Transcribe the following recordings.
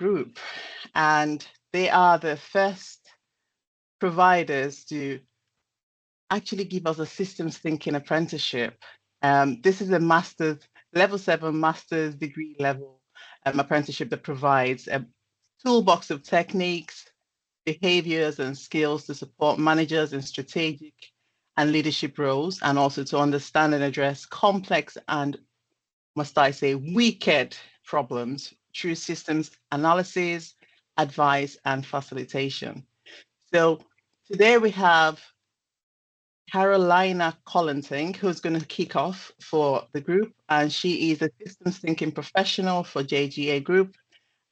Group, and they are the first providers to actually give us a systems thinking apprenticeship. This is a master's, level 7 master's degree level apprenticeship that provides a toolbox of techniques, behaviors, and skills to support managers in strategic and leadership roles, and also to understand and address complex and, must I say, wicked problems through systems analysis, advice, and facilitation. So today we have Carolina Collenting, who's going to kick off for the group, and she is a systems thinking professional for JGA Group,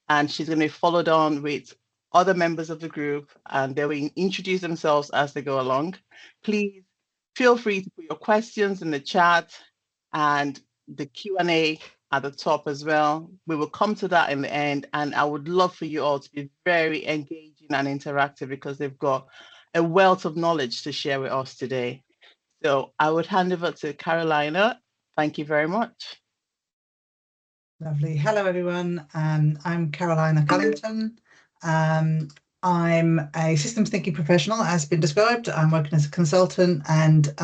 and she's going to be followed on with other members of the group, and they will introduce themselves as they go along. Please feel free to put your questions in the chat and the Q&A at the top as well. We will come to that in the end, and I would love for you all to be very engaging and interactive because they've got a wealth of knowledge to share with us today. So I would hand over to Carolina. Thank you very much. Lovely. Hello, everyone. I'm Carolina Cullington. I'm a systems thinking professional, as been described. I'm working as a consultant, and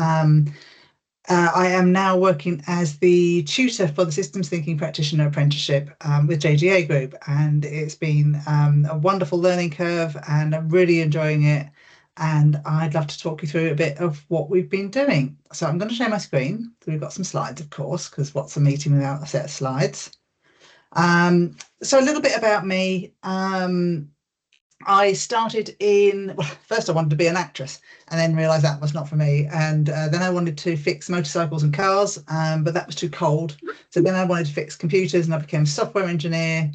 I am now working as the tutor for the Systems Thinking Practitioner Apprenticeship with JGA Group. And it's been a wonderful learning curve, and I'm really enjoying it. And I'd love to talk you through a bit of what we've been doing. So I'm going to share my screen. So we've got some slides, of course, because what's a meeting without a set of slides? So a little bit about me. I started well, first I wanted to be an actress, and then realised that was not for me. And then I wanted to fix motorcycles and cars, but that was too cold. So then I wanted to fix computers, and I became a software engineer.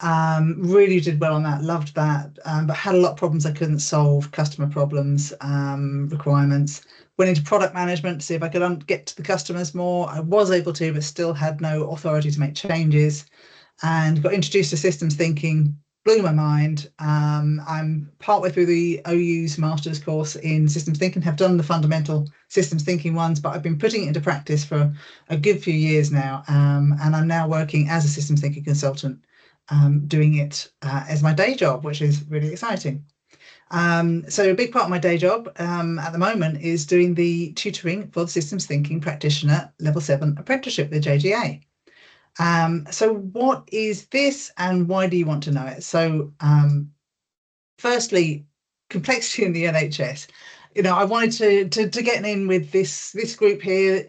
Really did well on that, loved that, but had a lot of problems I couldn't solve, customer problems, requirements. Went into product management to see if I could get to the customers more. I was able to, but still had no authority to make changes, and got introduced to systems thinking. Blew my mind. I'm partway through the OU's master's course in systems thinking, have done the fundamental systems thinking ones, but I've been putting it into practice for a good few years now, and I'm now working as a systems thinking consultant, doing it as my day job, which is really exciting. So a big part of my day job at the moment is doing the tutoring for the Systems Thinking Practitioner Level 7 Apprenticeship with JGA. So what is this, and why do you want to know it? So firstly, complexity in the NHS. You know, I wanted to get in with this group here.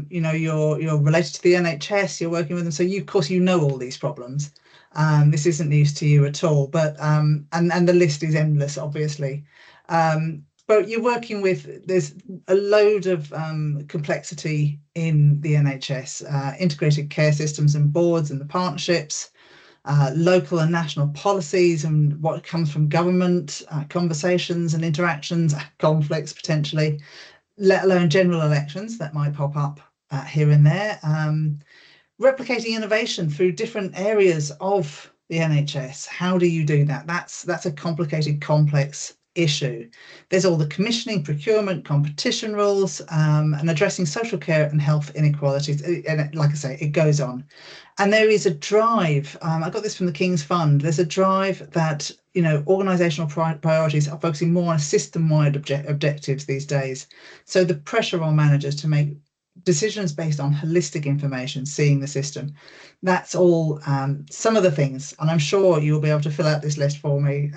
You know, you're related to the NHS, you're working with them, so of course you know all these problems. This isn't news to you at all, but and the list is endless, obviously. But you're working with, there's a load of complexity in the NHS, integrated care systems and boards and the partnerships, local and national policies and what comes from government, conversations and interactions, conflicts potentially, let alone general elections that might pop up here and there. Replicating innovation through different areas of the NHS. How do you do that? That's a complicated, complex issue. There's all the commissioning, procurement, competition rules, and addressing social care and health inequalities. And like I say, it goes on. And there is a drive. I got this from the King's Fund. There's a drive that, you know, organisational priorities are focusing more on system-wide objectives these days. So the pressure on managers to make decisions based on holistic information, seeing the system. That's all some of the things, and I'm sure you'll be able to fill out this list for me.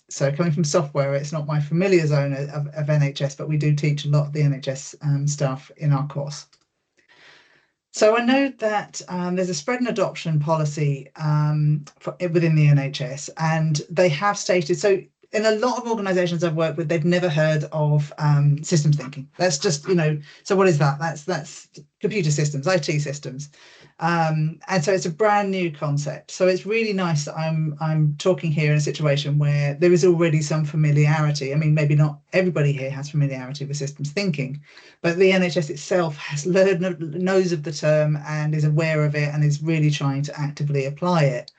So coming from software, it's not my familiar zone of NHS, but we do teach a lot of the NHS staff in our course. So I know that there's a spread and adoption policy within the NHS, and they have stated, so in a lot of organisations I've worked with, they've never heard of systems thinking. That's just, you know, so what is that? That's computer systems, IT systems. And so it's a brand new concept. So it's really nice that I'm talking here in a situation where there is already some familiarity. I mean, maybe not everybody here has familiarity with systems thinking, but the NHS itself has knows of the term and is aware of it and is really trying to actively apply it.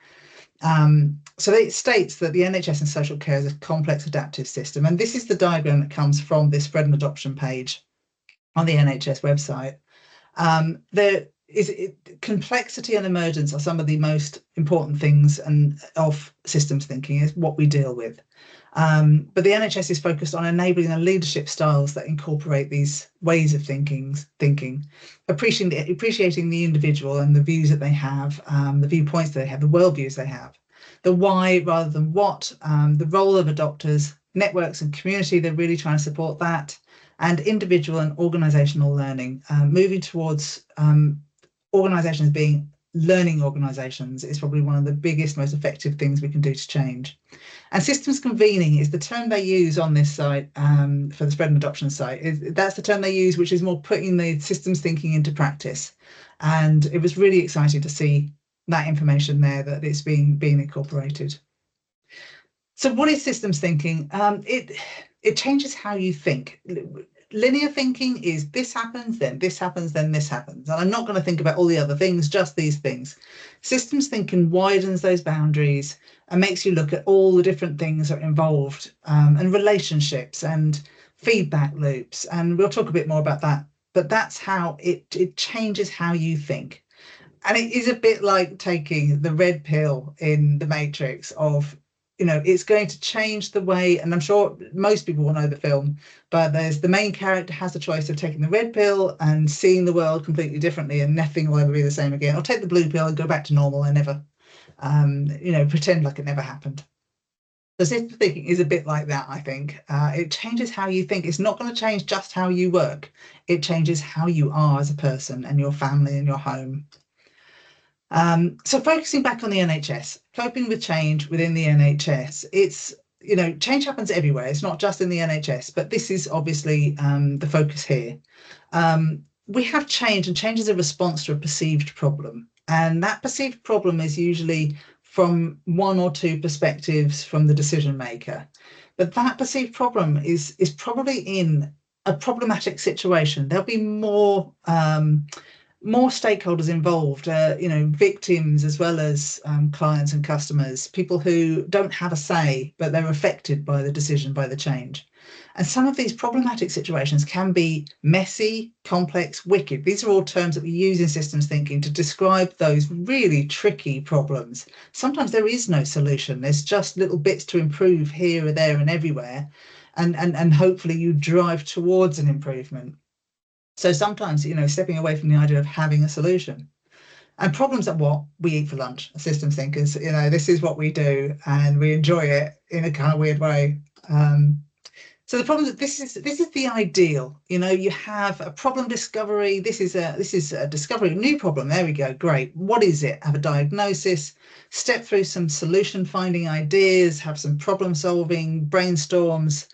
So it states that the NHS and social care is a complex adaptive system, and this is the diagram that comes from this spread and adoption page on the NHS website. complexity and emergence are some of the most important things and of systems thinking is what we deal with. But the NHS is focused on enabling the leadership styles that incorporate these ways of thinking, appreciating the individual and the views that they have, the viewpoints that they have, the worldviews they have, the why rather than what, the role of adopters, networks and community, they're really trying to support that, and individual and organisational learning, moving towards organisations being learning organisations is probably one of the biggest, most effective things we can do to change. And systems convening is the term they use on this site for the spread and adoption site. That's the term they use, which is more putting the systems thinking into practice. And it was really exciting to see that information there, that it's being incorporated. So what is systems thinking? It changes how you think. Linear thinking is this happens, then this happens, then this happens. And I'm not going to think about all the other things, just these things. Systems thinking widens those boundaries and makes you look at all the different things that are involved, and relationships and feedback loops. And we'll talk a bit more about that. But that's how it changes how you think. And it is a bit like taking the red pill in the Matrix of, it's going to change the way, and I'm sure most people will know the film, but there's the main character has the choice of taking the red pill and seeing the world completely differently and nothing will ever be the same again, or take the blue pill and go back to normal and never, pretend like it never happened. The system thinking is a bit like that, I think. It changes how you think. It's not going to change just how you work. It changes how you are as a person and your family and your home. So focusing back on the NHS, coping with change within the NHS, it's, change happens everywhere. It's not just in the NHS, but this is obviously the focus here. We have change, and change is a response to a perceived problem. And that perceived problem is usually from one or two perspectives from the decision maker. But that perceived problem is probably in a problematic situation. There'll be more stakeholders involved, victims as well as clients and customers, people who don't have a say, but they're affected by the decision, by the change. And some of these problematic situations can be messy, complex, wicked. These are all terms that we use in systems thinking to describe those really tricky problems. Sometimes there is no solution. There's just little bits to improve here or there and everywhere. And hopefully you drive towards an improvement. So sometimes, stepping away from the idea of having a solution. And problems are what we eat for lunch, as systems thinkers. This is what we do and we enjoy it in a kind of weird way. So the problem, this is the ideal. You have a problem discovery. This is a discovery, new problem. There we go. Great. What is it? Have a diagnosis, step through some solution finding ideas, have some problem solving, brainstorms.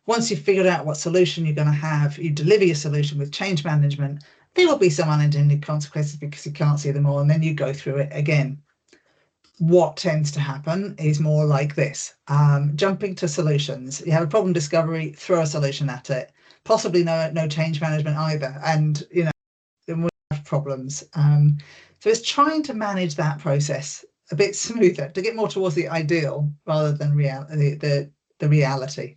Once you've figured out what solution you're going to have, you deliver your solution with change management. There will be some unintended consequences because you can't see them all, and then you go through it again. What tends to happen is more like this, jumping to solutions. You have a problem discovery, throw a solution at it, possibly no change management either, and then we have problems. So it's trying to manage that process a bit smoother to get more towards the ideal rather than the reality.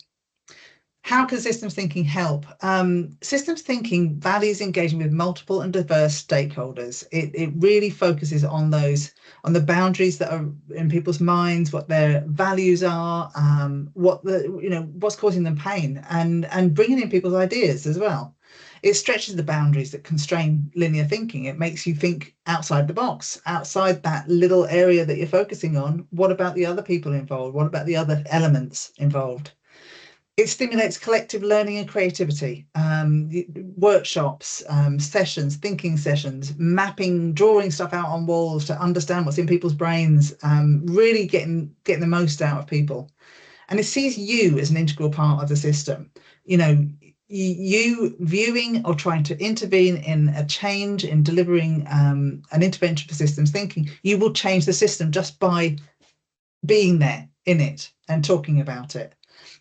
How can systems thinking help? Systems thinking values engaging with multiple and diverse stakeholders. It really focuses on the boundaries that are in people's minds, what their values are, what's causing them pain, and bringing in people's ideas as well. It stretches the boundaries that constrain linear thinking. It makes you think outside the box, outside that little area that you're focusing on. What about the other people involved? What about the other elements involved? It stimulates collective learning and creativity, workshops, sessions, thinking sessions, mapping, drawing stuff out on walls to understand what's in people's brains, really getting the most out of people. And it sees you as an integral part of the system. You viewing or trying to intervene in a change in delivering an intervention for systems thinking, you will change the system just by being there in it and talking about it.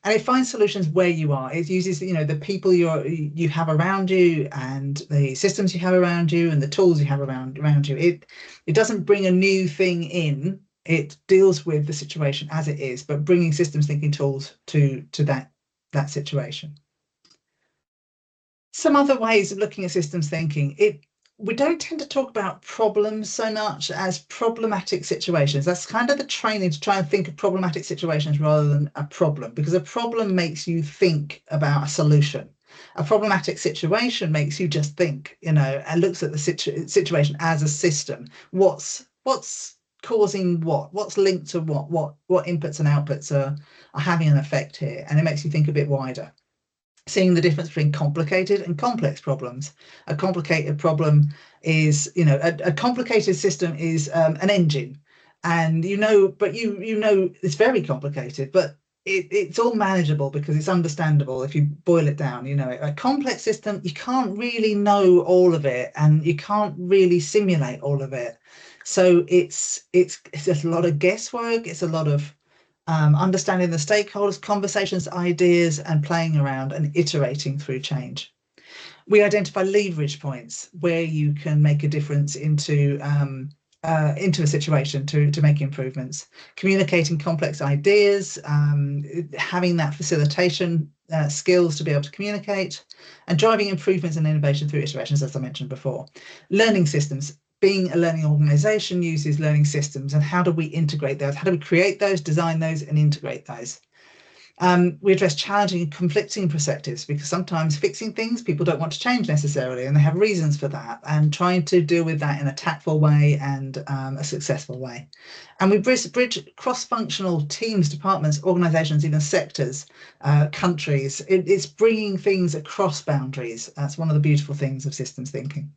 And it finds solutions where you are. It uses, the people you have around you and the systems you have around you and the tools you have around you. It doesn't bring a new thing in. It deals with the situation as it is, but bringing systems thinking tools to that situation. Some other ways of looking at systems thinking. we don't tend to talk about problems so much as problematic situations. That's kind of the training, to try and think of problematic situations rather than a problem, because a problem makes you think about a solution. A problematic situation makes you just think, you know, and looks at the situation as a system. What's causing what? What's linked to what inputs and outputs are having an effect here? And it makes you think a bit wider. Seeing the difference between complicated and complex problems. A complicated problem is, you know, a complicated system is an engine, and you know it's very complicated, but it's all manageable because it's understandable if you boil it down. You know, a complex system, you can't really know all of it, and you can't really simulate all of it. So it's a lot of guesswork. It's a lot of understanding the stakeholders, conversations, ideas, and playing around and iterating through change. We identify leverage points where you can make a difference into a situation to make improvements. Communicating complex ideas, having that facilitation skills to be able to communicate, and driving improvements and innovation through iterations, as I mentioned before. Learning systems. Being a learning organization uses learning systems, and how do we integrate those? How do we create those, design those, and integrate those? We address challenging and conflicting perspectives, because sometimes fixing things, people don't want to change necessarily, and they have reasons for that, and trying to deal with that in a tactful way and a successful way. And we bridge cross-functional teams, departments, organizations, even sectors, countries. It's bringing things across boundaries. That's one of the beautiful things of systems thinking.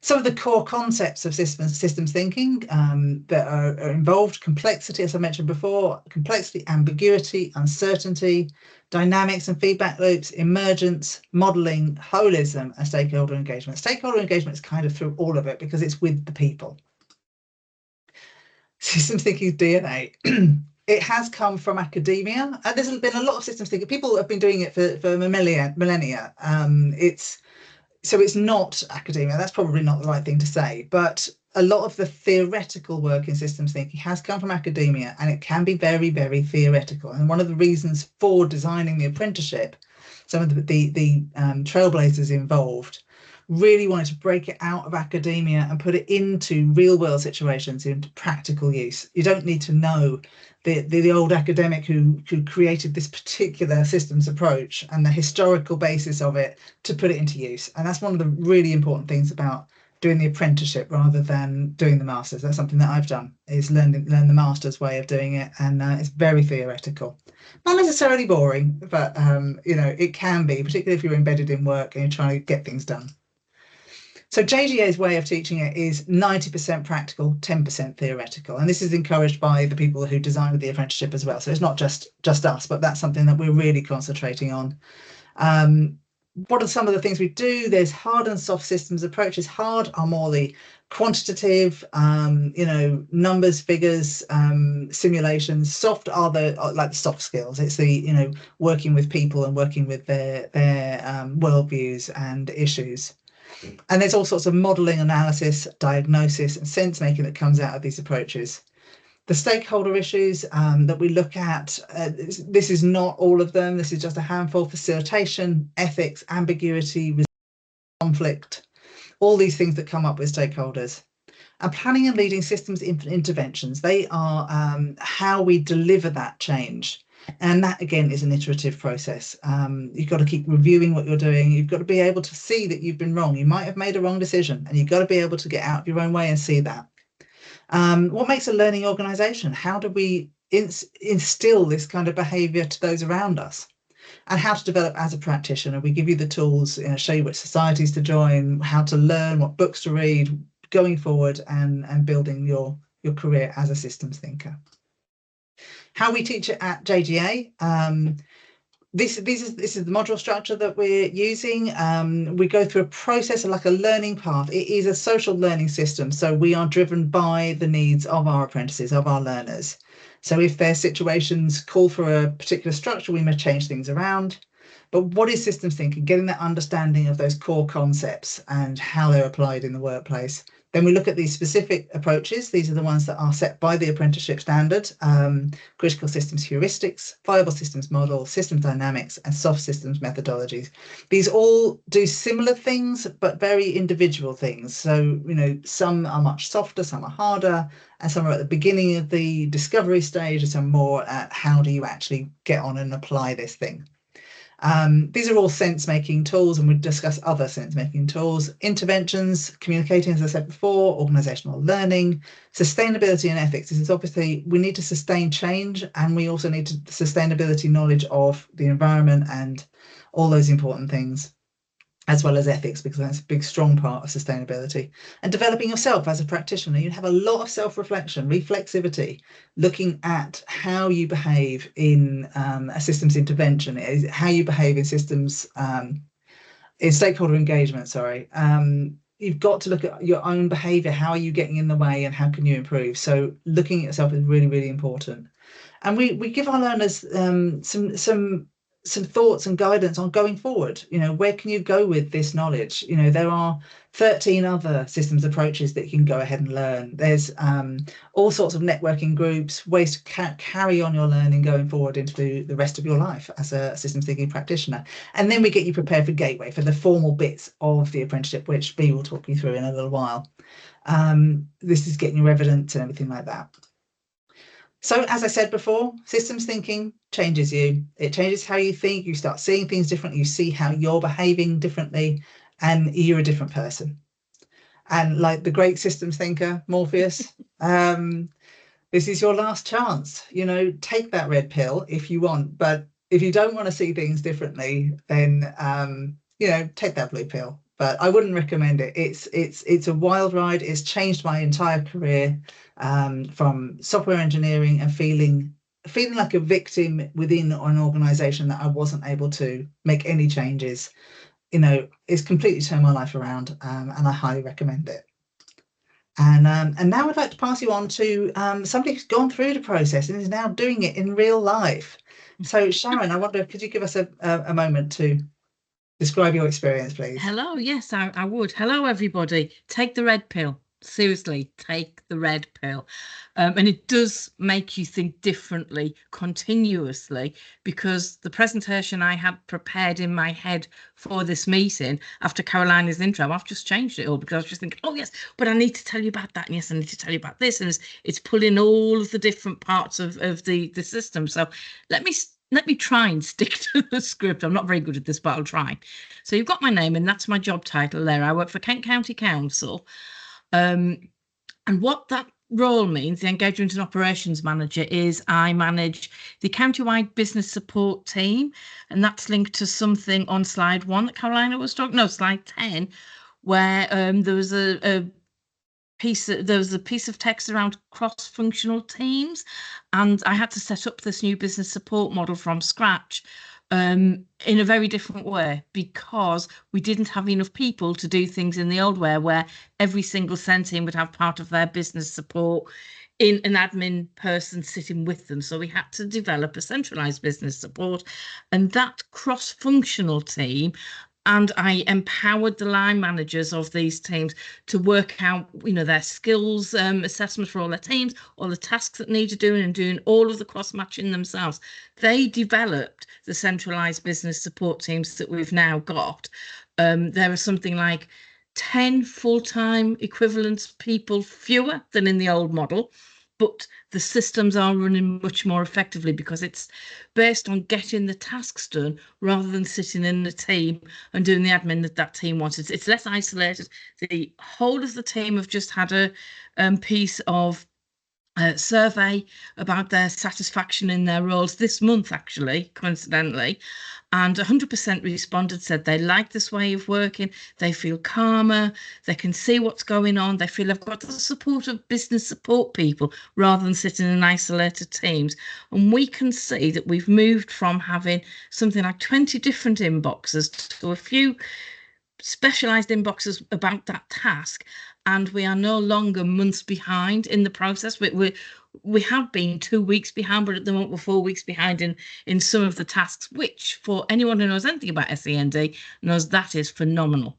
Some of the core concepts of systems thinking that are involved: complexity, as I mentioned before, complexity, ambiguity, uncertainty, dynamics and feedback loops, emergence, modeling, holism, and stakeholder engagement. Stakeholder engagement is kind of through all of it because it's with the people. Systems thinking DNA. It has come from academia, and there's been a lot of systems thinking. People have been doing it for millennia. So it's not academia. That's probably not the right thing to say, but a lot of the theoretical work in systems thinking has come from academia, and it can be very, very theoretical. And one of the reasons for designing the apprenticeship, some of the trailblazers involved really wanted to break it out of academia and put it into real world situations, into practical use. You don't need to know the old academic who created this particular systems approach and the historical basis of it to put it into use. And that's one of the really important things about doing the apprenticeship rather than doing the masters. That's something that I've done, is learn the master's way of doing it, and it's very theoretical. Not necessarily boring, but you know, it can be, particularly if you're embedded in work and you're trying to get things done. So JGA's way of teaching it is 90% practical, 10% theoretical. And this is encouraged by the people who designed the apprenticeship as well. So it's not just us, but that's something that we're really concentrating on. What are some of the things we do? There's hard and soft systems approaches. Hard are more the quantitative, you know, numbers, figures, simulations. Soft are like the soft skills. It's the, you know, working with people and working with their worldviews and issues. And there's all sorts of modelling, analysis, diagnosis, and sense making that comes out of these approaches. The stakeholder issues that we look at, this is not all of them. This is just a handful: facilitation, ethics, ambiguity, conflict, all these things that come up with stakeholders. And planning and leading systems interventions, they are how we deliver that change. And that, again, is an iterative process. You've got to keep reviewing what you're doing. You've got to be able to see that you've been wrong. You might have made a wrong decision, and you've got to be able to get out of your own way and see that. What makes a learning organisation? How do we instill this kind of behaviour to those around us? And how to develop as a practitioner. We give you the tools, you know, show you which societies to join, how to learn, what books to read, going forward and building your career as a systems thinker. How we teach it at JGA. This is the module structure that we're using. We go through a process like a learning path. It is a social learning system, so we are driven by the needs of our apprentices, of our learners. So if their situations call for a particular structure, we may change things around. But what is systems thinking? Getting that understanding of those core concepts and how they're applied in the workplace. Then we look at these specific approaches. These are the ones that are set by the apprenticeship standard: critical systems heuristics, viable systems model, systems dynamics, and soft systems methodologies. These all do similar things, but very individual things. So, some are much softer, some are harder, and some are at the beginning of the discovery stage, and some more at how do you actually get on and apply this thing. These are all sense-making tools, and we discuss other sense-making tools: interventions, communicating, as I said before, organizational learning, sustainability and ethics. This is obviously, we need to sustain change, and we also need sustainability knowledge of the environment and all those important things, as well as ethics, because that's a big, strong part of sustainability. And developing yourself as a practitioner, you have a lot of self-reflection, reflexivity, looking at how you behave in a systems intervention, how you behave in systems, in stakeholder engagement, sorry. You've got to look at your own behavior. How are you getting in the way, and how can you improve? So looking at yourself is really, really important. And we give our learners some thoughts and guidance on going forward. Where can you go with this knowledge? There are 13 other systems approaches that you can go ahead and learn. There's all sorts of networking groups, ways to carry on your learning going forward into the rest of your life as a systems thinking practitioner. And then we get you prepared for Gateway, for the formal bits of the apprenticeship, which B will talk you through in a little while. This is getting your evidence and everything like that. So, as I said before, systems thinking changes you. It changes how you think. You start seeing things differently. You see how you're behaving differently, and you're a different person. And like the great systems thinker, Morpheus, this is your last chance. Take that red pill if you want. But if you don't want to see things differently, then, take that blue pill. But I wouldn't recommend it. It's a wild ride. It's changed my entire career, from software engineering and feeling like a victim within an organization that I wasn't able to make any changes. It's completely turned my life around, and I highly recommend it. And now I'd like to pass you on to somebody who's gone through the process and is now doing it in real life. So Sharon, I wonder, could you give us a moment to describe your experience, please? Hello, yes, I would. Hello, everybody. Take the red pill. Seriously, take the red pill. And it does make you think differently continuously, because the presentation I had prepared in my head for this meeting after Carolina's intro, I've just changed it all, because I was just thinking, oh, yes, but I need to tell you about that. And yes, I need to tell you about this. And it's pulling all of the different parts of the system. So let me try and stick to the script. I'm not very good at this, but I'll try. So you've got my name, and that's my job title there. I work for Kent County Council. And what that role means, the engagement and operations manager, is I manage the county-wide business support team. And that's linked to something on slide 1 that Carolina was talking, no, slide 10, where there was a piece of text around cross-functional teams, and I had to set up this new business support model from scratch, in a very different way, because we didn't have enough people to do things in the old way, where every single team would have part of their business support in an admin person sitting with them. So we had to develop a centralized business support, and that cross-functional team. And I empowered the line managers of these teams to work out, their skills assessment for all their teams, all the tasks that need to do, and doing all of the cross-matching themselves. They developed the centralised business support teams that we've now got. There are something like 10 full-time equivalent people fewer than in the old model. But the systems are running much more effectively, because it's based on getting the tasks done rather than sitting in the team and doing the admin that team wants. It's less isolated. The whole of the team have just had a piece of survey about their satisfaction in their roles this month, actually, coincidentally, and 100% responded said they like this way of working, they feel calmer, they can see what's going on, they feel they've got the support of business support people rather than sitting in isolated teams. And we can see that we've moved from having something like 20 different inboxes to a few specialised inboxes about that task, and we are no longer months behind in the process. We have been 2 weeks behind, but at the moment we're 4 weeks behind in some of the tasks, which for anyone who knows anything about SEND knows that is phenomenal.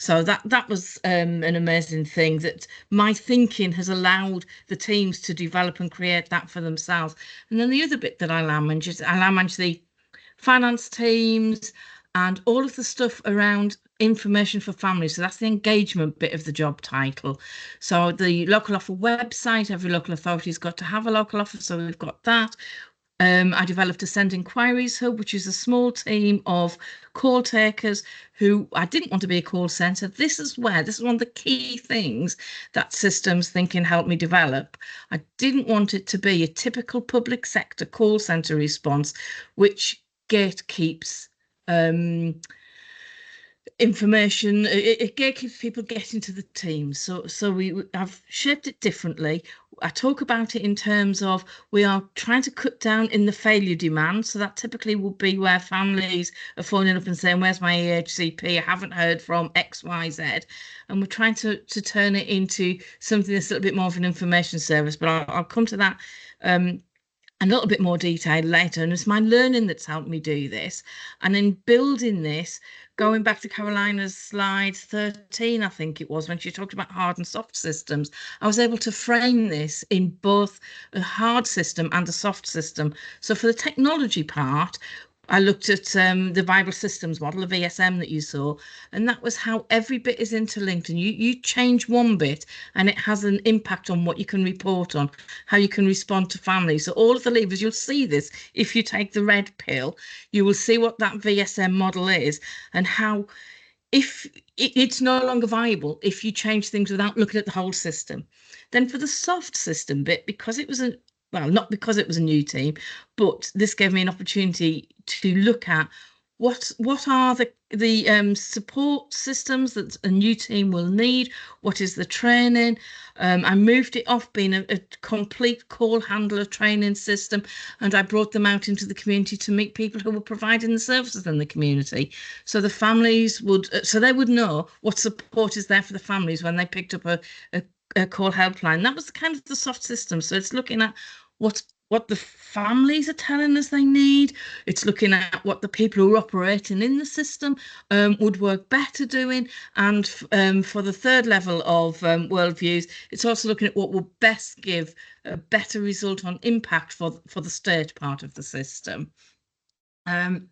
So that was an amazing thing, that my thinking has allowed the teams to develop and create that for themselves. And then the other bit that I now manage the finance teams and all of the stuff around information for families. So that's the engagement bit of the job title. So the local offer website, every local authority's got to have a local offer, so we've got that. I developed a Send Inquiries Hub, which is a small team of call takers who, I didn't want to be a call centre. This is one of the key things that systems thinking helped me develop. I didn't want it to be a typical public sector call centre response, which gatekeeps information. It gatekeeps people getting to the team. So I've shaped it differently. I talk about it in terms of we are trying to cut down in the failure demand. So that typically would be where families are phoning up and saying, where's my EHCP? I haven't heard from X, Y, Z. And we're trying to turn it into something that's a little bit more of an information service. But I'll come to that a little bit more detail later, and it's my learning that's helped me do this. And in building this, going back to Carolina's slide 13, I think it was, when she talked about hard and soft systems, I was able to frame this in both a hard system and a soft system. So for the technology part, I looked at the Bible Systems model, the VSM that you saw, and that was how every bit is interlinked, and you change one bit and it has an impact on what you can report on, how you can respond to families. So all of the levers, you'll see this if you take the red pill, you will see what that VSM model is and how if it's no longer viable if you change things without looking at the whole system. Then for the soft system bit, because it was not because it was a new team, but this gave me an opportunity to look at what are the support systems that a new team will need, what is the training. I moved it off being a complete call handler training system, and I brought them out into the community to meet people who were providing the services in the community. So the families they would know what support is there for the families when they picked up a call helpline. That was kind of the soft system. So it's looking at what the families are telling us they need. It's looking at what the people who are operating in the system would work better doing. And for the third level of worldviews, it's also looking at what will best give a better result on impact for the state part of the system. And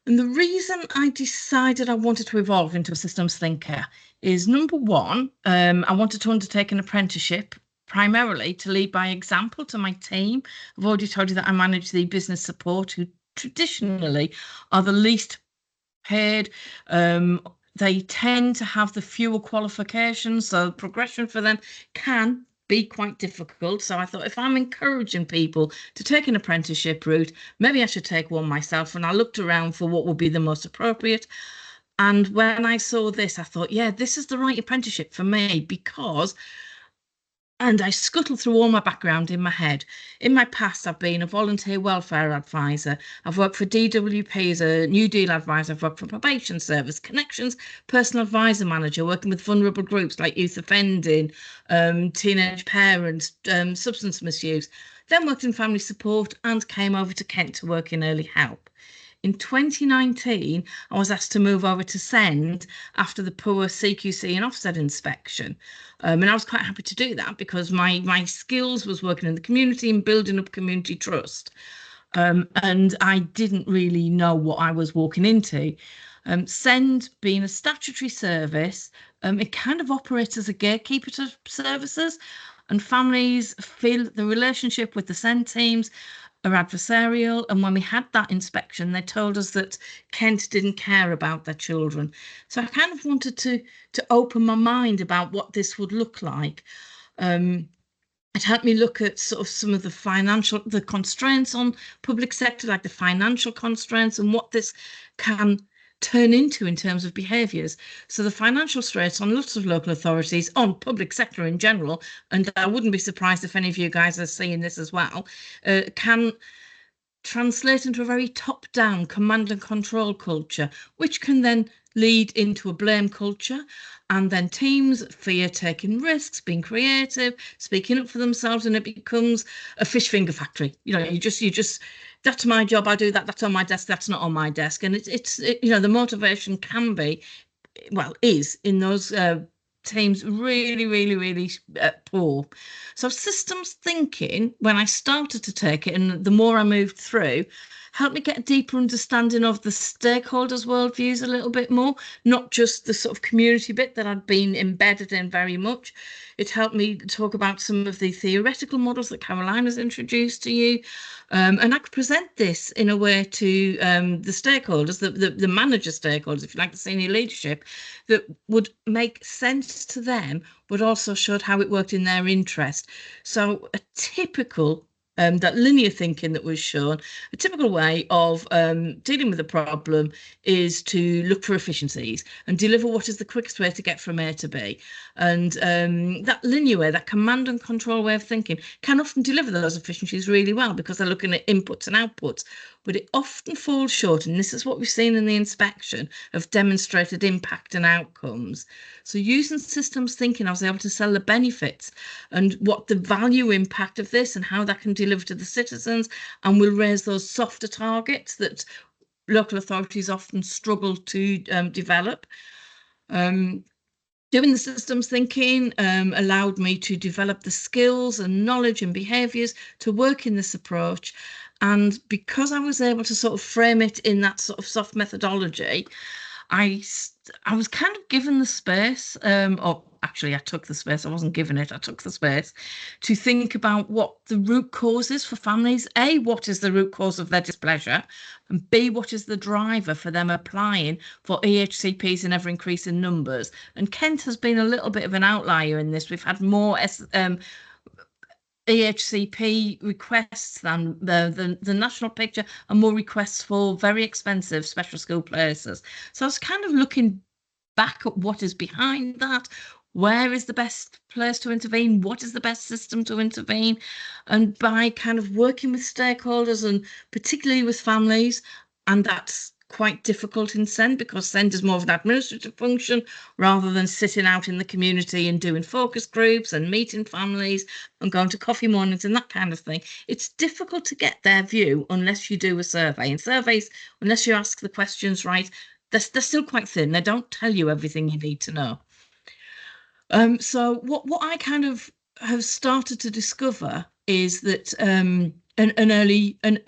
the reason I decided I wanted to evolve into a systems thinker is, number one, I wanted to undertake an apprenticeship, primarily to lead by example to my team. I've already told you that I manage the business support, who traditionally are the least paid. They tend to have the fewer qualifications, so progression for them can be quite difficult. So I thought, if I'm encouraging people to take an apprenticeship route, maybe I should take one myself. And I looked around for what would be the most appropriate. And when I saw this, I thought, yeah, this is the right apprenticeship for me, because and I scuttled through all my background in my head. In my past, I've been a volunteer welfare advisor. I've worked for DWP as a New Deal advisor. I've worked for probation service, connections, personal advisor manager, working with vulnerable groups like youth offending, teenage parents, substance misuse. Then worked in family support and came over to Kent to work in early help. In 2019, I was asked to move over to SEND after the poor CQC and Ofsted inspection. And I was quite happy to do that, because my skills was working in the community and building up community trust. And I didn't really know what I was walking into. SEND being a statutory service, it kind of operates as a gatekeeper to services, and families feel the relationship with the SEND teams are adversarial. And when we had that inspection, they told us that Kent didn't care about their children. So I kind of wanted to open my mind about what this would look like. It helped me look at sort of some of the constraints on public sector, like the financial constraints, and what this can turn into in terms of behaviours. So the financial straits on lots of local authorities, on public sector in general, and I wouldn't be surprised if any of you guys are seeing this as well, can translate into a very top-down command and control culture, which can then lead into a blame culture, and then teams fear taking risks, being creative, speaking up for themselves, and it becomes a fish finger factory. You just that's my job, I do that, that's on my desk, that's not on my desk. And it's the motivation can be is in those teams really poor. So systems thinking, when I started to take it, and the more I moved through, helped me get a deeper understanding of the stakeholders' worldviews a little bit more, not just the sort of community bit that I'd been embedded in very much. It helped me talk about some of the theoretical models that Carolina's introduced to you. And I could present this in a way to the stakeholders, the manager stakeholders, if you like, the senior leadership, that would make sense to them, but also showed how it worked in their interest. So a typical that linear thinking that was shown, a typical way of dealing with a problem is to look for efficiencies and deliver what is the quickest way to get from A to B. And that linear way, that command and control way of thinking, can often deliver those efficiencies really well because they're looking at inputs and outputs. But it often falls short, and this is what we've seen in the inspection, of demonstrated impact and outcomes. So using systems thinking, I was able to sell the benefits and what the value impact of this and how that can deliver to the citizens, and will raise those softer targets that local authorities often struggle to develop. Doing the systems thinking allowed me to develop the skills and knowledge and behaviours to work in this approach. And because I was able to sort of frame it in that sort of soft methodology, I was kind of given the space, or actually I took the space, I wasn't given it, I took the space to think about what the root cause is for families. A, what is the root cause of their displeasure? And B, what is the driver for them applying for EHCPs in ever increasing numbers? And Kent has been a little bit of an outlier in this. We've had more EHCP requests than the national picture, and more requests for very expensive special school places. So I was kind of looking back at what is behind that. Where is the best place to intervene? What is the best system to intervene? And by kind of working with stakeholders, and particularly with families, and that's quite difficult in SEND because SEND is more of an administrative function rather than sitting out in the community and doing focus groups and meeting families and going to coffee mornings and that kind of thing. It's difficult to get their view unless you do a survey. And surveys, unless you ask the questions right, they're still quite thin. They don't tell you everything you need to know. So what I kind of have started to discover is that an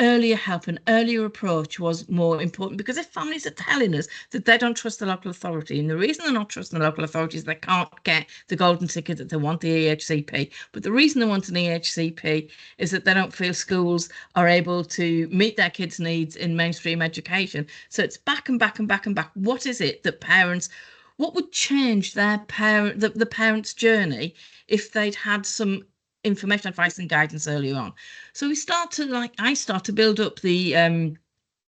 earlier help, an earlier approach was more important, because if families are telling us that they don't trust the local authority, and the reason they're not trusting the local authority is they can't get the golden ticket that they want, the EHCP, but the reason they want an EHCP is that they don't feel schools are able to meet their kids' needs in mainstream education. So it's back and back and back and back. What is it that parents, what would change their the parents' journey if they'd had some information, advice and guidance earlier on? So I start to build up the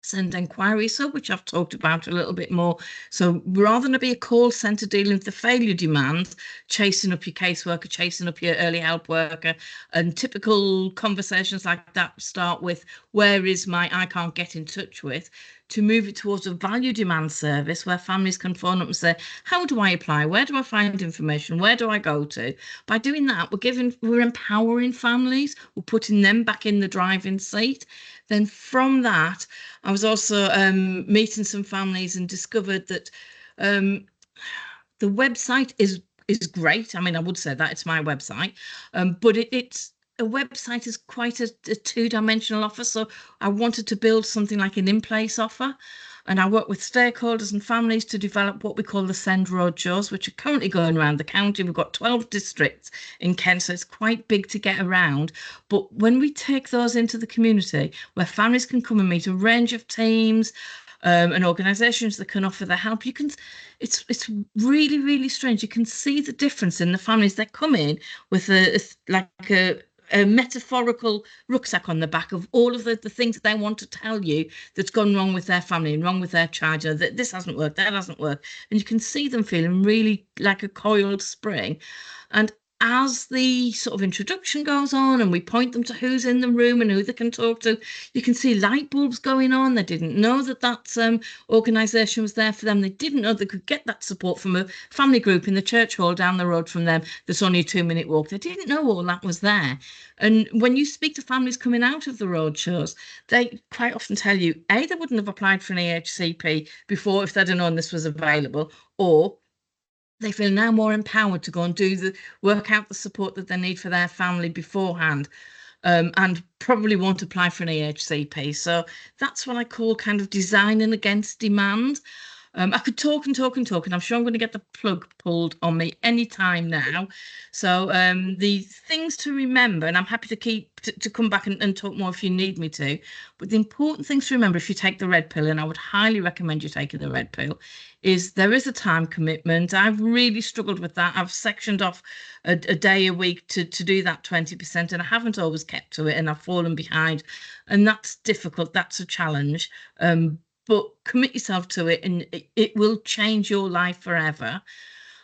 SEND Enquiry Hub, which I've talked about a little bit more. So rather than be a call centre dealing with the failure demand, chasing up your caseworker, chasing up your early help worker, and typical conversations like that start with, where is my I can't get in touch with, to move it towards a value demand service where families can phone up and say, how do I apply? Where do I find information? Where do I go to? By doing that, we're empowering families, we're putting them back in the driving seat. Then from that, I was also meeting some families and discovered that the website is great. I mean, I would say that it's my website, but it's a website is quite a two-dimensional offer. So I wanted to build something like an in-place offer. And I work with stakeholders and families to develop what we call the SEND roadshows, which are currently going around the county. We've got 12 districts in Kent, so it's quite big to get around. But when we take those into the community, where families can come and meet a range of teams and organisations that can offer their help, you can. It's really, really strange. You can see the difference in the families that come in with a metaphorical rucksack on the back of all of the things that they want to tell you that's gone wrong with their family and wrong with their child, that this hasn't worked, that hasn't worked. And you can see them feeling really like a coiled spring. And as the sort of introduction goes on and we point them to who's in the room and who they can talk to, you can see light bulbs going on. They didn't know that organisation was there for them. They didn't know they could get that support from a family group in the church hall down the road from them. That's only a 2-minute walk. They didn't know all that was there. And when you speak to families coming out of the road shows, they quite often tell you, A, they wouldn't have applied for an EHCP before if they'd have known this was available, or they feel now more empowered to go and work out the support that they need for their family beforehand, and probably won't apply for an EHCP. So that's what I call kind of designing against demand. I could talk and talk and talk, and I'm sure I'm going to get the plug pulled on me anytime now. So the things to remember, and I'm happy to come back and talk more if you need me to, but the important things to remember if you take the red pill, and I would highly recommend you taking the red pill, is there is a time commitment. I've really struggled with that. I've sectioned off a day a week to do that 20%, and I haven't always kept to it, and I've fallen behind, and that's difficult. That's a challenge. But commit yourself to it, and it will change your life forever.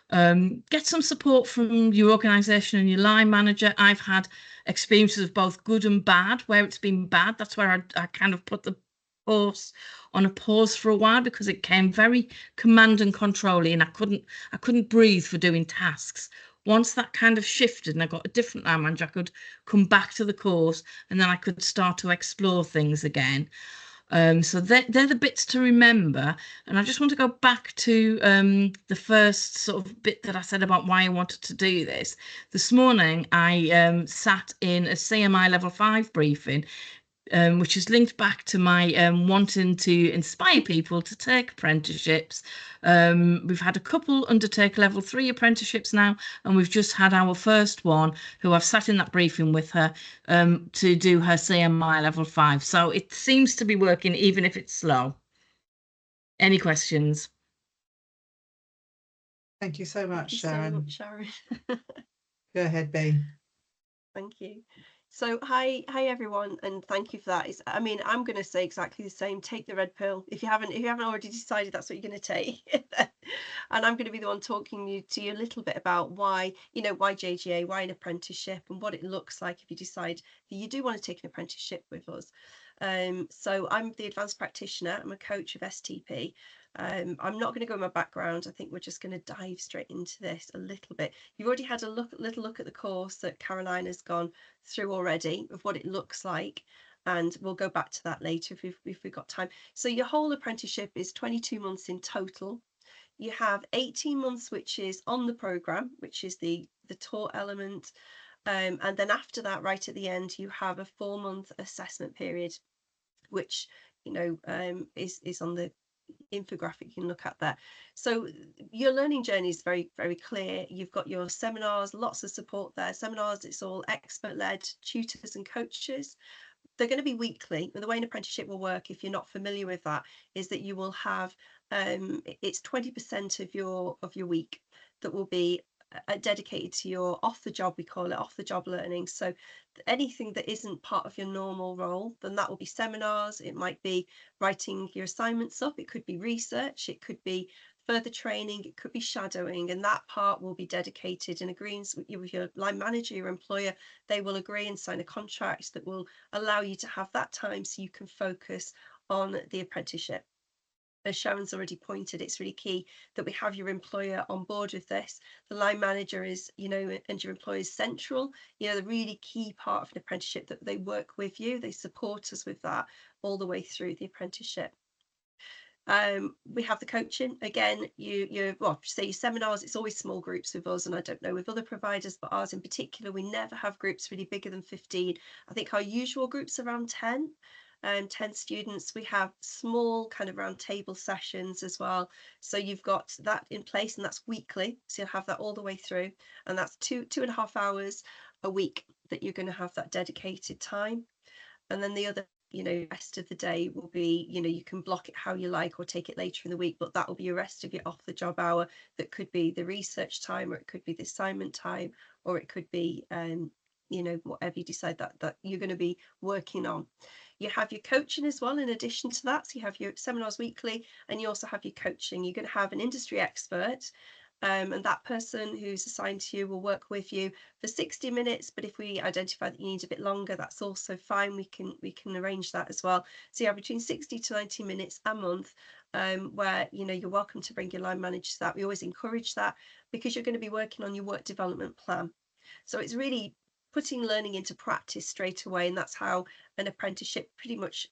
Get some support from your organisation and your line manager. I've had experiences of both good and bad. Where it's been bad, that's where I kind of put the course on a pause for a while, because it came very command and controlling, and I couldn't breathe for doing tasks. Once that kind of shifted and I got a different line manager, I could come back to the course, and then I could start to explore things again. So they're the bits to remember. And I just want to go back to the first sort of bit that I said about why I wanted to do this. This morning, I sat in a CMI level 5 briefing, which is linked back to my wanting to inspire people to take apprenticeships. We've had a couple undertake level 3 apprenticeships now, and we've just had our first one, who I've sat in that briefing with her, to do her CMI level 5. So it seems to be working, even if it's slow. Any questions? Thank you so much, Sharon. Sharon. Go ahead, B. Thank you. So hi everyone, and thank you for that. I mean, I'm going to say exactly the same. Take the red pill if you haven't already decided that's what you're going to take. And I'm going to be the one talking to you a little bit about why JGA, why an apprenticeship, and what it looks like if you decide that you do want to take an apprenticeship with us. So I'm the advanced practitioner. I'm a coach of STP. I'm not going to go in my background. I think we're just going to dive straight into this a little bit. You've already had a little look at the course that Caroline has gone through already of what it looks like, and we'll go back to that later if we've got time. So your whole apprenticeship is 22 months in total. You have 18 months which is on the programme, which is the taught element, and then after that, right at the end, you have a 4-month assessment period, which is on the infographic you can look at there. So your learning journey is very, very clear. You've got your seminars, lots of support there. Seminars, it's all expert-led tutors and coaches. They're going to be weekly. And the way an apprenticeship will work, if you're not familiar with that, is that you will have it's 20% of your week that will be dedicated to your off-the-job, we call it off-the-job learning. So anything that isn't part of your normal role, then that will be seminars. It might be writing your assignments up. It could be research. It could be further training. It could be shadowing. And that part will be dedicated in agreement with your line manager, your employer. They will agree and sign a contract that will allow you to have that time so you can focus on the apprenticeship. As Sharon's already pointed, it's really key that we have your employer on board with this. The line manager is, and your employer is central. The really key part of an apprenticeship, that they work with you, they support us with that all the way through the apprenticeship. We have the coaching. Again, say your seminars, it's always small groups with us, and I don't know with other providers, but ours in particular, we never have groups really bigger than 15. I think our usual group's around 10. 10 students. We have small kind of round table sessions as well. So you've got that in place, and that's weekly. So you'll have that all the way through, and that's 2.5 hours a week that you're going to have that dedicated time. And then the other, rest of the day will be, you can block it how you like or take it later in the week, but that will be your rest of your off the job hour. That could be the research time, or it could be the assignment time, or it could be, whatever you decide that you're going to be working on. You have your coaching as well in addition to that. So you have your seminars weekly, and you also have your coaching. You're going to have an industry expert And that person who's assigned to you will work with you for 60 minutes, but if we identify that you need a bit longer, that's also fine. We can arrange that as well. So yeah, between 60 to 90 minutes a month, where you're welcome to bring your line manager to that. We always encourage that, because you're going to be working on your work development plan. So it's really putting learning into practice straight away, and that's how an apprenticeship, pretty much,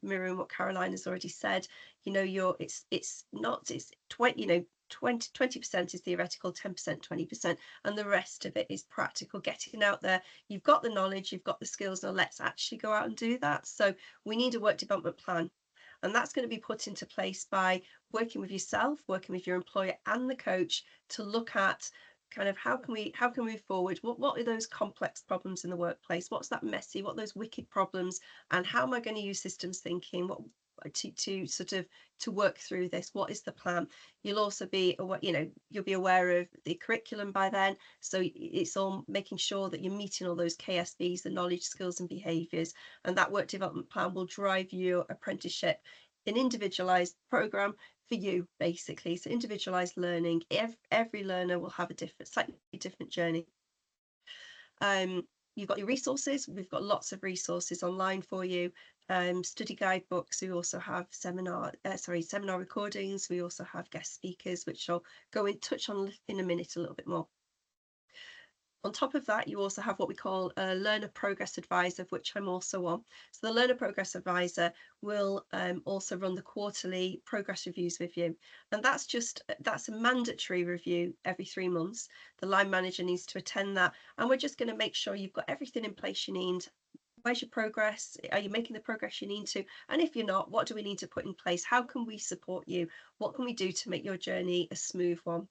mirroring what Caroline has already said. It's 20% is theoretical, 10%, 20%, and the rest of it is practical, getting out there. You've got the knowledge, you've got the skills, now let's actually go out and do that. So we need a work development plan, and that's going to be put into place by working with yourself, working with your employer and the coach to look at kind of how can we move forward. What are those complex problems in the workplace? What's that messy? What are those wicked problems? And how am I going to use systems thinking? To sort of to work through this? What is the plan? You'll also be aware, you'll be aware of the curriculum by then. So it's all making sure that you're meeting all those KSBs, the knowledge, skills and behaviours, and that work development plan will drive your apprenticeship, an individualised programme for you, basically. So individualized learning, every learner will have a slightly different journey. You've got your resources. We've got lots of resources online for you. Study guidebooks. We also have seminar recordings. We also have guest speakers, which I'll touch on in a minute a little bit more. On top of that, you also have what we call a learner progress advisor, of which I'm also on. So the learner progress advisor will also run the quarterly progress reviews with you. And that's a mandatory review every 3 months. The line manager needs to attend that. And we're just going to make sure you've got everything in place you need. Where's your progress? Are you making the progress you need to? And if you're not, what do we need to put in place? How can we support you? What can we do to make your journey a smooth one?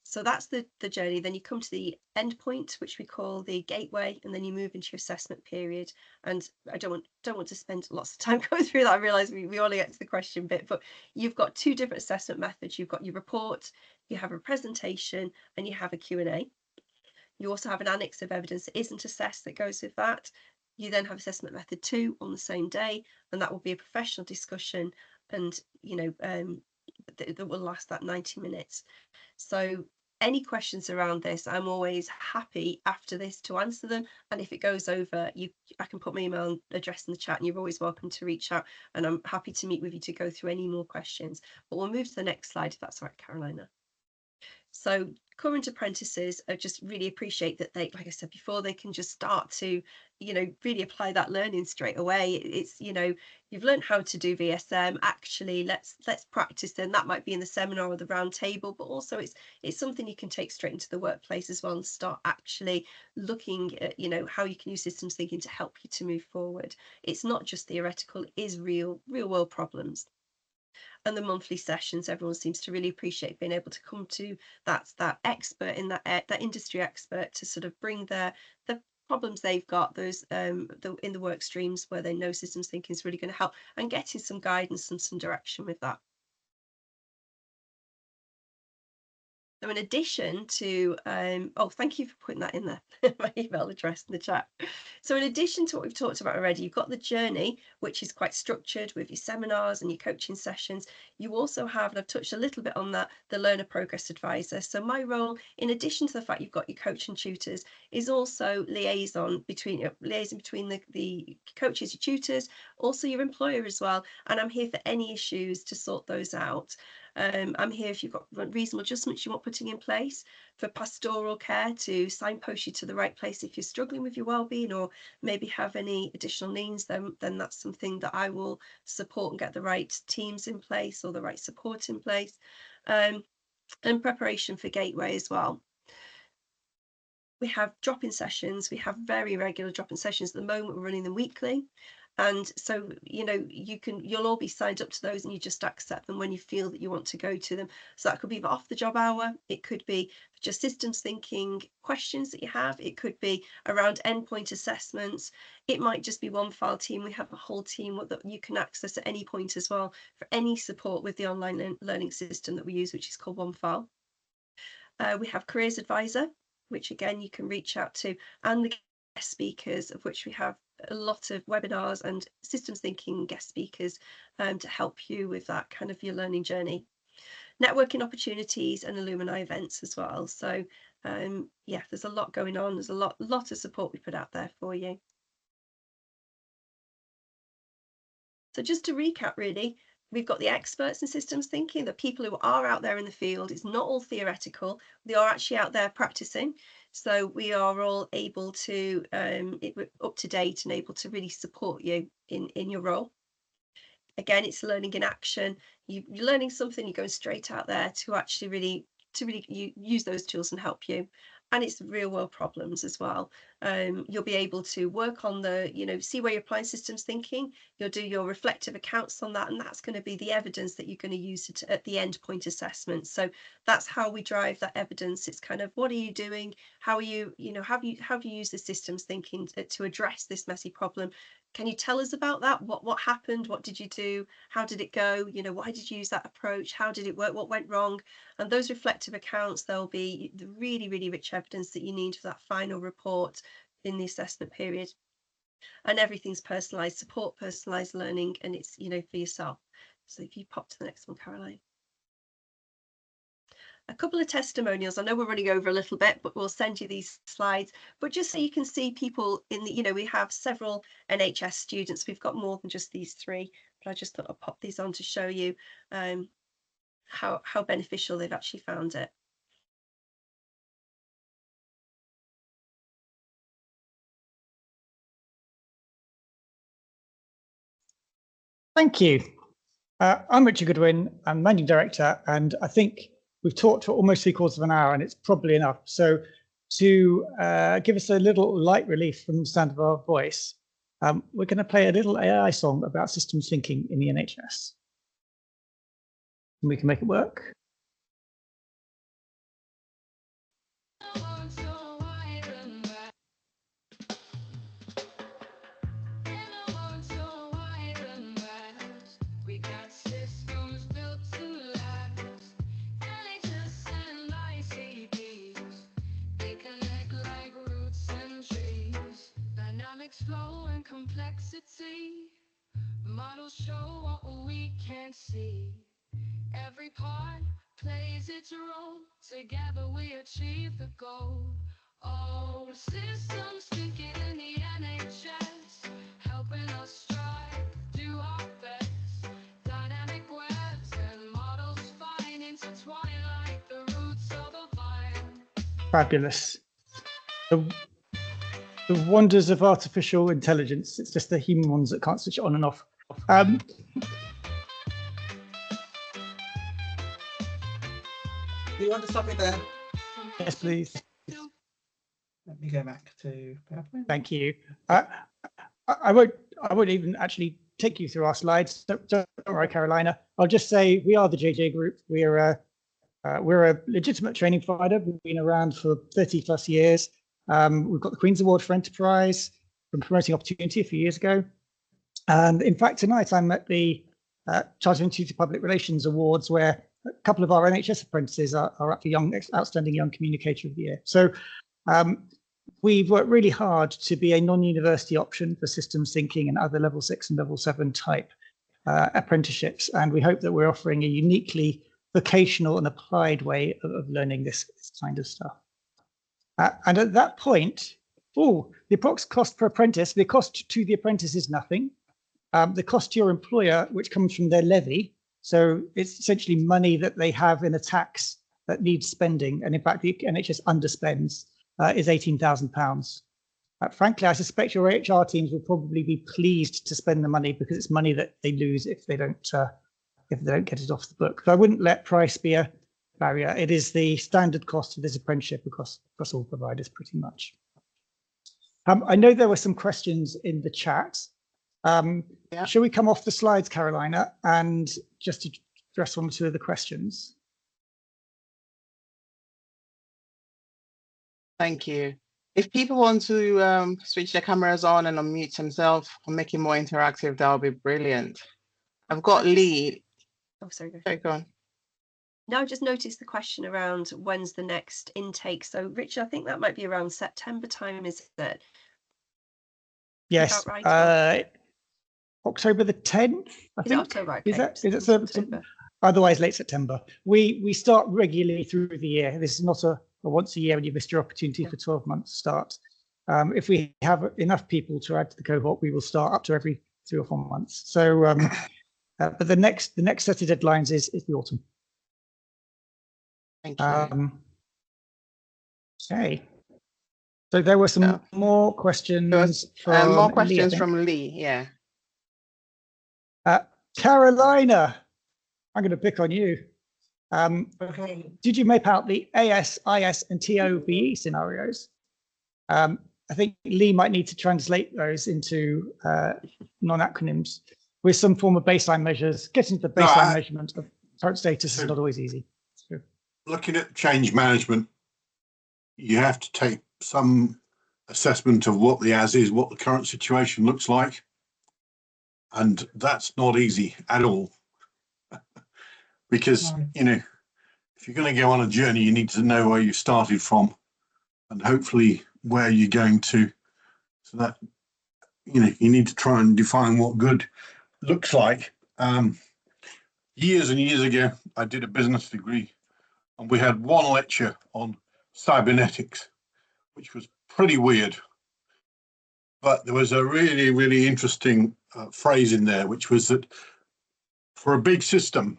So that's the journey. Then you come to the end point, which we call the gateway, and then you move into your assessment period. And I don't want to spend lots of time going through that. I realise we only get to the question bit, but you've got 2 different assessment methods. You've got your report, you have a presentation, and you have a Q&A. You also have an annex of evidence that isn't assessed that goes with that. You then have assessment method 2 on the same day, and that will be a professional discussion, and that will last that 90 minutes. So any questions around this, I'm always happy after this to answer them. And if it goes over, I can put my email address in the chat, and you're always welcome to reach out. And I'm happy to meet with you to go through any more questions. But we'll move to the next slide, if that's all right, Carolina. So current apprentices, I just really appreciate that they, like I said before, they can just start to, really apply that learning straight away. It's, you've learned how to do VSM. Actually, let's practice. Then that might be in the seminar or the round table, but also it's something you can take straight into the workplace as well and start actually looking at, how you can use systems thinking to help you to move forward. It's not just theoretical; it is real world problems. And the monthly sessions, everyone seems to really appreciate being able to come to that expert in that industry expert to sort of bring the problems they've got, those in the work streams where they know systems thinking is really going to help, and getting some guidance and some direction with that. So in addition to, thank you for putting that in there, my email address in the chat. So in addition to what we've talked about already, you've got the journey, which is quite structured with your seminars and your coaching sessions. You also have, and I've touched a little bit on that, the learner progress advisor. So my role, in addition to the fact you've got your coach and tutors, is also liaison between the coaches, your tutors, also your employer as well. And I'm here for any issues to sort those out. I'm here if you've got reasonable adjustments you want putting in place, for pastoral care to signpost you to the right place if you're struggling with your wellbeing or maybe have any additional needs. Then that's something that I will support and get the right teams in place or the right support in place, and preparation for Gateway as well. We have drop-in sessions. We have very regular drop-in sessions at the moment. We're running them weekly. And so, you'll all be signed up to those, and you just accept them when you feel that you want to go to them. So that could be off the job hour. It could be just systems thinking questions that you have. It could be around endpoint assessments. It might just be one file team. We have a whole team that you can access at any point as well for any support with the online learning system that we use, which is called One File. We have Careers Advisor, which again you can reach out to, and the guest speakers, of which we have a lot of webinars and systems thinking guest speakers to help you with that kind of your learning journey. networking opportunities and alumni events as well. So yeah, there's a lot going on. There's a lot of support we put out there for you. So just to recap, really, we've got the experts in systems thinking, the people who are out there in the field. It's not all theoretical. They are actually out there practicing. So we are all able to, we're up to date and able to really support you in your role. Again, it's learning in action. You're learning something, you're going straight out there to actually really use those tools and help you. And it's real world problems as well. You'll be able to work on the, see where you're applying systems thinking. You'll do your reflective accounts on that, and that's going to be the evidence that you're going to use it at the end point assessment. So that's how we drive that evidence. It's kind of, what are you doing? How are you, how do you use the systems thinking to address this messy problem? Can you tell us about that? What happened? What did you do? How did it go? Why did you use that approach? How did it work? What went wrong? And those reflective accounts, there'll be the really, really rich evidence that you need for that final report in the assessment period. And everything's personalised, support personalised learning, and it's, for yourself. So if you pop to the next one, Caroline. A couple of testimonials. I know we're running over a little bit, but we'll send you these slides. But just so you can see people in the, we have several NHS students. We've got more than just these three, but I just thought I'd pop these on to show you how beneficial they've actually found it. Thank you. I'm Richard Goodwin. I'm Managing Director, and I think we've talked for almost 3/4 of an hour, and it's probably enough. So to give us a little light relief from the sound of our voice, we're going to play a little AI song about systems thinking in the NHS. And we can make it work. Flow and complexity, models show what we can't see. Every part plays its role, together we achieve the goal. Oh, systems thinking in the NHS, helping us strive, do our best. Dynamic webs and models fine, intertwine like the roots of a vine. Fabulous. The wonders of artificial intelligence. It's just the human ones that can't switch it on and off. Do you want to stop it there? Yes, please. Let me go back to PowerPoint. Thank you. I won't even actually take you through our slides. Don't worry, Carolina. I'll just say we are the JGA Group. We're a legitimate training provider. We've been around for 30+ years. We've got the Queen's Award for Enterprise from Promoting Opportunity a few years ago. And in fact, tonight I'm at the Chartered Institute of Public Relations Awards, where a couple of our NHS apprentices are up for Outstanding Young Communicator of the Year. So we've worked really hard to be a non-university option for systems thinking and other level 6 and level 7 type apprenticeships. And we hope that we're offering a uniquely vocational and applied way of learning this kind of stuff. And at that point, the approximate cost per apprentice, the cost to the apprentice is nothing. The cost to your employer, which comes from their levy, so it's essentially money that they have in a tax that needs spending, and in fact the NHS underspends, is £18,000. Frankly, I suspect your HR teams will probably be pleased to spend the money because it's money that they lose if they don't get it off the book. So I wouldn't let price be a barrier. It is the standard cost of this apprenticeship across all providers pretty much. I know there were some questions in the chat. Yeah. Shall we come off the slides, Carolina, and just address one or two of the questions? Thank you. If people want to switch their cameras on and unmute themselves or make it more interactive, that would be brilliant. I've got Lee. Oh, sorry. Go on. Now I just noticed the question around when's the next intake. So Richard, I think that might be around September time, is it? Yes. Right, October the 10th, I think. October, okay. Is it? October. Otherwise, late September. We start regularly through the year. This is not a once a year when you missed your opportunity for 12 months start. If we have enough people to add to the cohort, we will start up to every 3 or 4 months. So, but the next set of deadlines is the autumn. Thank you. Okay. So there were some more questions from more questions Lee, from Lee. Yeah. Carolina, I'm going to pick on you. Okay. Did you map out the AS, IS, and TOBE scenarios? I think Lee might need to translate those into non-acronyms with some form of baseline measures. Getting to the baseline measurement of current status is not always easy. So, looking at change management, you have to take some assessment of what the as is, what the current situation looks like. And that's not easy at all. Because, you know, if you're going to go on a journey, you need to know where you started from and hopefully where you're going to. So that, you know, you need to try and define what good looks like. Years and years ago, I did a business degree and we had one lecture on cybernetics, which was pretty weird. But there was a really, really interesting phrase in there, which was that for a big system,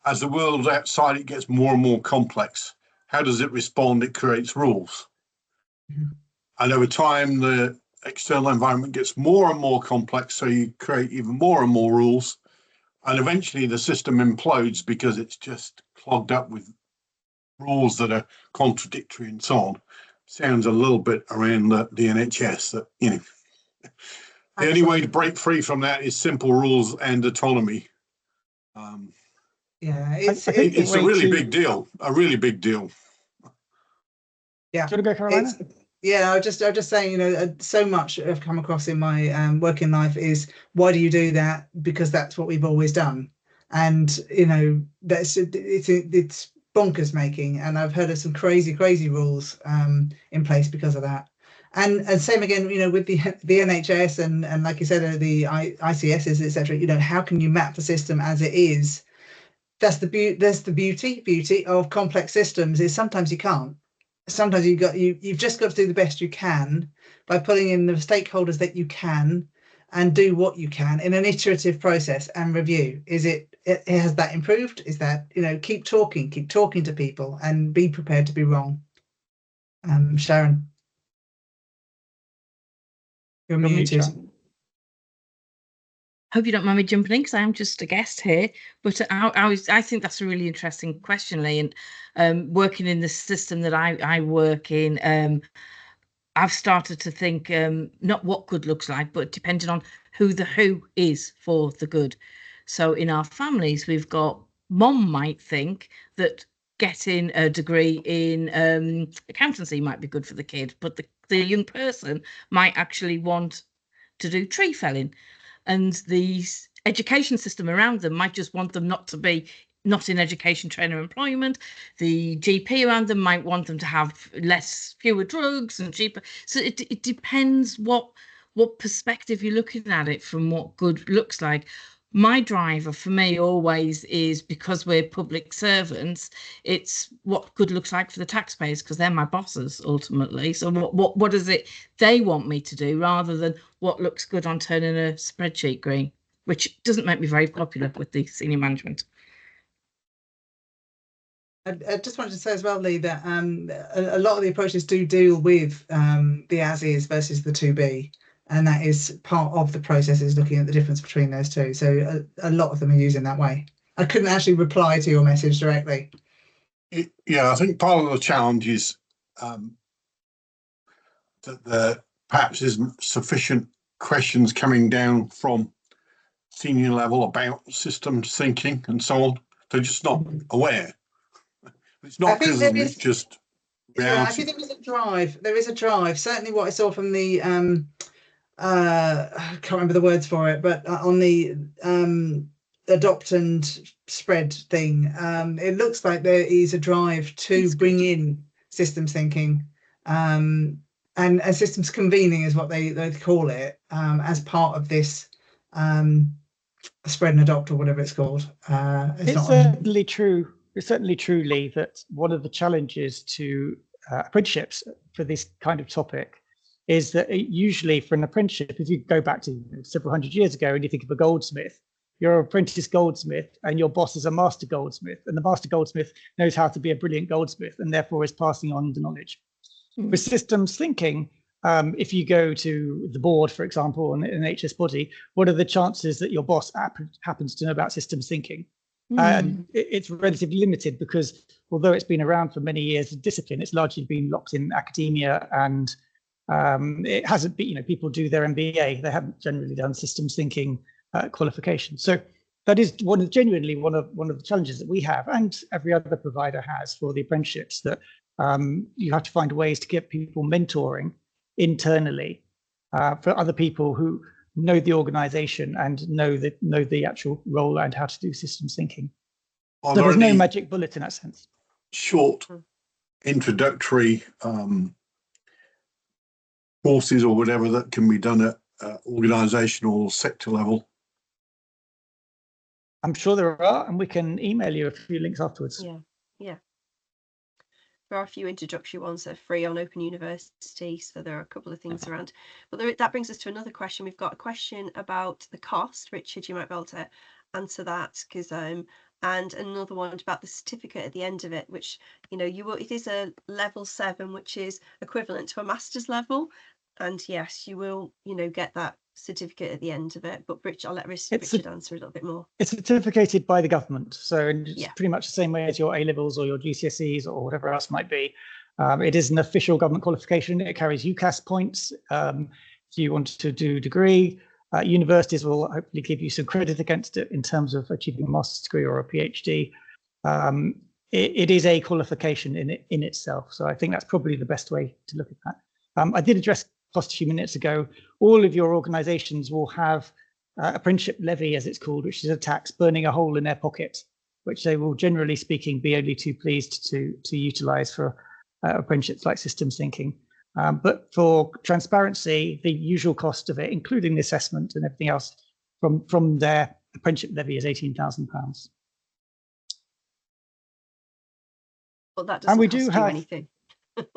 as the world outside it gets more and more complex, how does it respond? It creates rules. Mm-hmm. And over time, the external environment gets more and more complex, so you create even more and more rules. And eventually the system implodes because it's just clogged up with rules that are contradictory and so on. Sounds a little bit around the NHS that, you know, the only way to break free from that is simple rules and autonomy. Yeah, it's a really big deal, a really big deal. Yeah. Do you want to go, Carolina? Yeah, I'm just saying, you know, so much I've come across in my working life is, why do you do that? Because that's what we've always done. And, you know, it's bonkers making. And I've heard of some crazy rules in place because of that. And same again, you know, with the NHS and like you said, the ICSs, etc. You know, how can you map the system as it is? That's the beauty of complex systems, is sometimes you can't. Sometimes you've just got to do the best you can by pulling in the stakeholders that you can and do what you can in an iterative process and review. Has that improved? Is that, you know, keep talking to people and be prepared to be wrong. Sharon, you're muted. Hope you don't mind me jumping in because I am just a guest here. But I think that's a really interesting question, Lee. And working in the system that I work in, I've started to think not what good looks like, but depending on who the who is for the good. So in our families, we've got mom might think that getting a degree in accountancy might be good for the kid, but the young person might actually want to do tree felling. And the education system around them might just want them not in education, training, or employment. The GP around them might want them to have fewer drugs and cheaper. So it depends what perspective you're looking at it from, what good looks like. My driver for me always is, because we're public servants, it's what good looks like for the taxpayers, because they're my bosses ultimately. So what is it they want me to do, rather than what looks good on turning a spreadsheet green, which doesn't make me very popular with the senior management. I just wanted to say as well, Lee, that a lot of the approaches do deal with the as is versus the to be. And that is part of the process, is looking at the difference between those two. So a lot of them are using that way. I couldn't actually reply to your message directly. Yeah, I think part of the challenge is that there perhaps isn't sufficient questions coming down from senior level about systems thinking and so on. They're just not aware. It's not because it's just reality. Yeah, I think there is a drive. Certainly what I saw from the I can't remember the words for it, but on the adopt and spread thing, it looks like there is a drive to bring in systems thinking and systems convening is what they call it, as part of this spread and adopt, or whatever it's called. It's not certainly true. It's certainly true, Lee, that one of the challenges to apprenticeships for this kind of topic is that usually for an apprenticeship, if you go back to several hundred years ago and you think of a goldsmith, you're an apprentice goldsmith and your boss is a master goldsmith, and the master goldsmith knows how to be a brilliant goldsmith and therefore is passing on the knowledge. With systems thinking, if you go to the board, for example, an NHS body, what are the chances that your boss happens to know about systems thinking? And it's relatively limited because although it's been around for many years, the discipline, it's largely been locked in academia, and it hasn't been, people do their MBA, they haven't generally done systems thinking qualification. So that is genuinely one of the challenges that we have, and every other provider has for the apprenticeships, that you have to find ways to get people mentoring internally for other people who know the organization and know the actual role and how to do systems thinking. So there's no magic bullet in that sense. Short introductory courses or whatever that can be done at organizational sector level? I'm sure there are, and we can email you a few links afterwards. Yeah. There are a few introductory ones that are free on Open University, so there are a couple of things around. But that brings us to another question. We've got a question about the cost. Richard, you might be able to answer that, because and another one about the certificate at the end of it, which it is a level 7, which is equivalent to a master's level, and yes, you will get that certificate at the end of it. But I'll let Richard answer a little bit more. It's certificated by the government, so it's pretty much the same way as your A-levels or your GCSEs or whatever else might be. It is an official government qualification. It carries UCAS points if you want to do a degree. Universities will hopefully give you some credit against it in terms of achieving a master's degree or a PhD. It is a qualification in itself, so I think that's probably the best way to look at that. I did address cost a few minutes ago. All of your organizations will have apprenticeship levy, as it's called, which is a tax burning a hole in their pocket, which they will, generally speaking, be only too pleased to utilize for apprenticeships like systems thinking. But for transparency, the usual cost of it, including the assessment and everything else from their apprenticeship levy, is £18,000. Well, that doesn't cost you anything.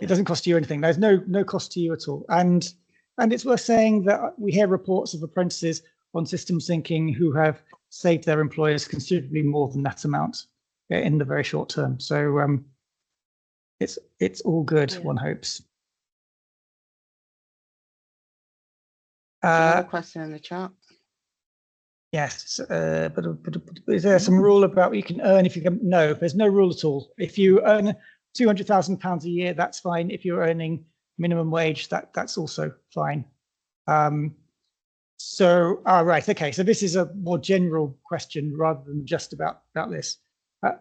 It doesn't cost you anything. There's no cost to you at all. And it's worth saying that we hear reports of apprentices on systems thinking who have saved their employers considerably more than that amount in the very short term. So it's all good, one hopes. Another question in the chat. Yes, but is there some rule about what you can earn if you can? No, there's no rule at all. If you earn £200,000 a year, that's fine. If you're earning minimum wage, that's also fine. Right, okay. So this is a more general question rather than just about this.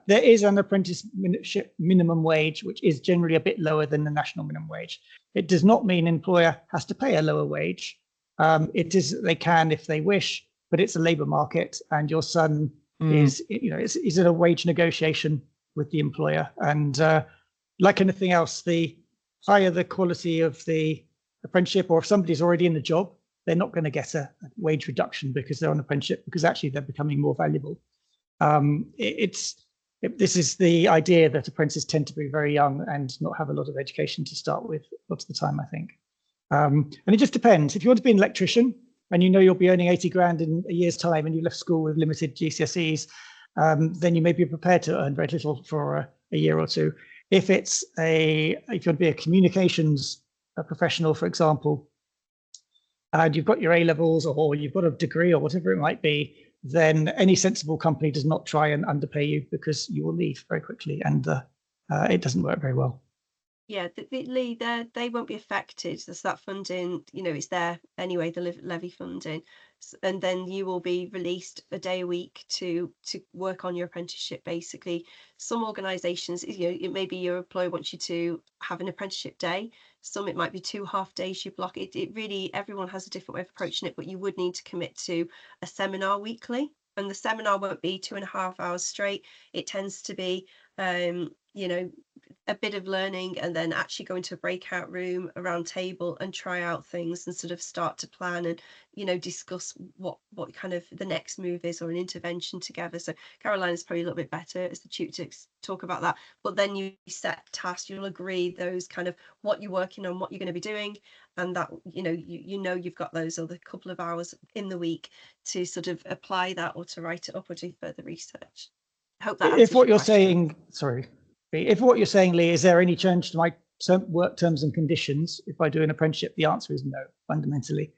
There is an apprenticeship minimum wage, which is generally a bit lower than the national minimum wage. It does not mean an employer has to pay a lower wage. They can if they wish, but it's a labour market, and your son is in a wage negotiation with the employer, and like anything else, the higher the quality of the apprenticeship, or if somebody's already in the job, they're not going to get a wage reduction because they're on apprenticeship, because actually they're becoming more valuable. This is the idea that apprentices tend to be very young and not have a lot of education to start with lots of the time, I think. And it just depends. If you want to be an electrician and you'll be earning 80 grand in a year's time and you left school with limited GCSEs, then you may be prepared to earn very little for a year or two. If you want to be a communications professional, for example, and you've got your A-levels or you've got a degree or whatever it might be, then any sensible company does not try and underpay you, because you will leave very quickly, and it doesn't work very well. Yeah, Lee, they won't be affected. There's that funding, it's there anyway, the levy funding, and then you will be released a day a week to work on your apprenticeship. Basically, some organisations, it may be your employer wants you to have an apprenticeship day. Some it might be 2 half days you block. It really, everyone has a different way of approaching it, but you would need to commit to a seminar weekly, and the seminar won't be 2.5 hours straight. It tends to be a bit of learning and then actually go into a breakout room, a round table, and try out things and sort of start to plan and, you know, discuss what kind of the next move is or an intervention together. So Carolina's probably a little bit better as the tutor to talk about that, but then you set tasks, you'll agree those kind of what you're working on, what you're going to be doing, and that, you know, you know you've got those other couple of hours in the week to sort of apply that or to write it up or do further research. I hope that answers If what your you're question. saying, sorry, if what you're saying, Lee, is there any change to my work terms and conditions if I do an apprenticeship? The answer is no, fundamentally.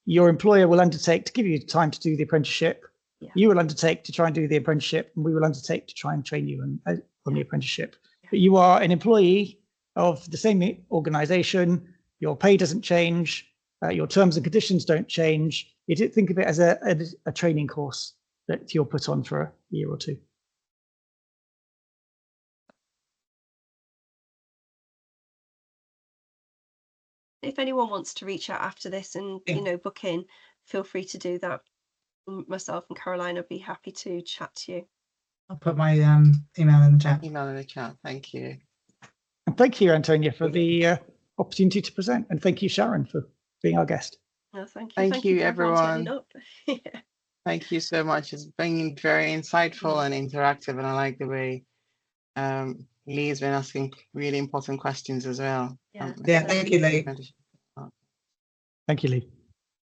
Your employer will undertake to give you time to do the apprenticeship. Yeah. You will undertake to try and do the apprenticeship, and we will undertake to try and train you on the apprenticeship. But you are an employee of the same organisation. Your pay doesn't change. Your terms and conditions don't change. You think of it as a training course that you're put on for a year or two. If anyone wants to reach out after this and, you know, book in, feel free to do that. Myself and Caroline will be happy to chat to you. I'll put my email in the chat. Email in the chat. Thank you. And thank you, Antonia, for the opportunity to present. And thank you, Sharon, for being our guest. No, thank you. Thank you, for everyone turning everyone. up. Thank you so much. It's been very insightful and interactive, and I like the way Lee's been asking really important questions as well. Yeah, thank you, Lee. Thank you, Lee.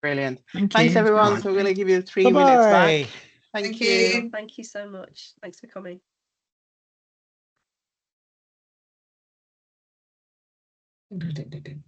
Brilliant. Thank Thanks, you. everyone. So we're going to give you 3 minutes back. Thank you. Thank you so much. Thanks for coming. Ding, ding, ding, ding.